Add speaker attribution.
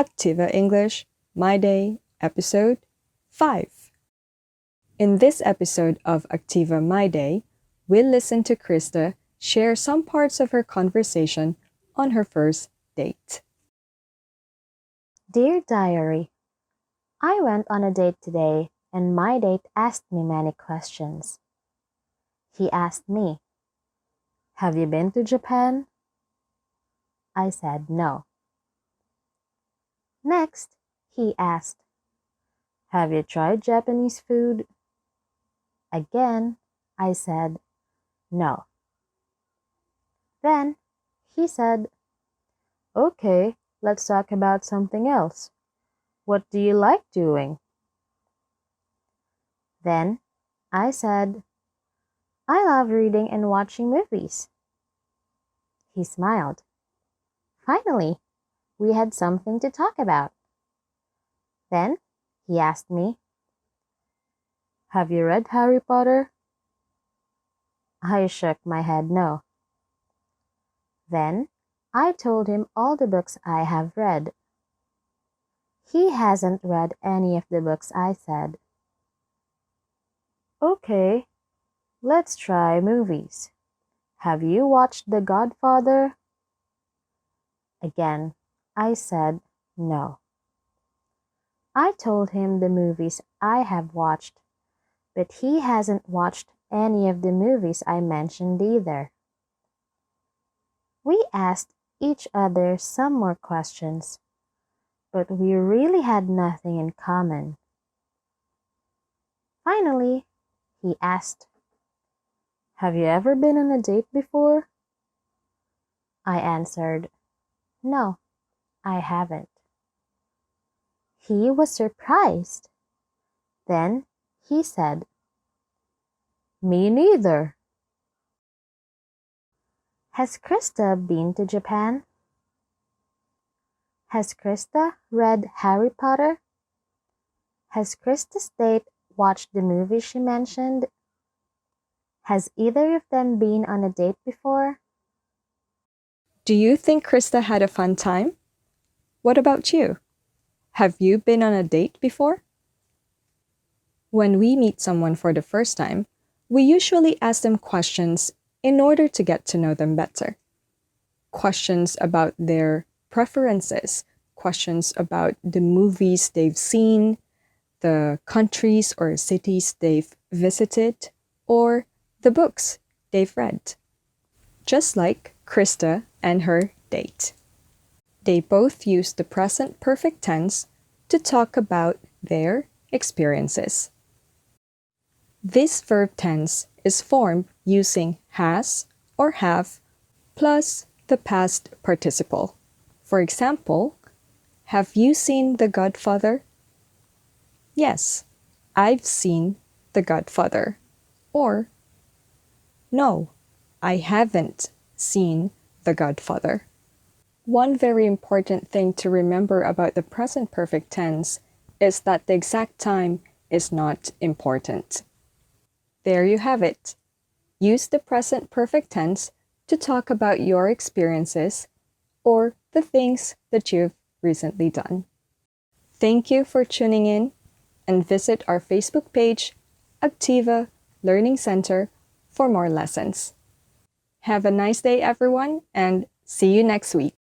Speaker 1: Activa English, My Day, Episode 5. In this episode of Activa My Day, we'll listen to Crista share some parts of her conversation on her first date.
Speaker 2: Dear Diary, I went on a date today and my date asked me many questions. He asked me, "Have you been to Japan?" I said no. Next, he asked, "Have you tried Japanese food?" Again, I said no. Then he said, "Okay, let's talk about something else. What do you like doing?" Then I said, "I love reading and watching movies." He smiled. Finally, we had something to talk about. Then he asked me, "Have you read Harry Potter?" I shook my head no. Then I told him all the books I have read. He hasn't read any of the books I said. "Okay, let's try movies. Have you watched The Godfather?" Again, I said no. I told him the movies I have watched, but he hasn't watched any of the movies I mentioned either. We asked each other some more questions, but we really had nothing in common. Finally, he asked, "Have you ever been on a date before?" I answered, "No, I haven't." He was surprised. Then he said, "Me neither." Has Crista been to Japan? Has Crista read Harry Potter? Has Crista's date watched the movie she mentioned? Has either of them been on a date before?
Speaker 1: Do you think Crista had a fun time? What about you? Have you been on a date before? When we meet someone for the first time, we usually ask them questions in order to get to know them better. Questions about their preferences, questions about the movies they've seen, the countries or cities they've visited, or the books they've read. Just like Crista and her date. They both use the present perfect tense to talk about their experiences. This verb tense is formed using has or have plus the past participle. For example, have you seen The Godfather? Yes, I've seen The Godfather. Or, no, I haven't seen The Godfather. One very important thing to remember about the present perfect tense is that the exact time is not important. There you have it. Use the present perfect tense to talk about your experiences or the things that you've recently done. Thank you for tuning in and visit our Facebook page, Activa Learning Center, for more lessons. Have a nice day, everyone, and see you next week.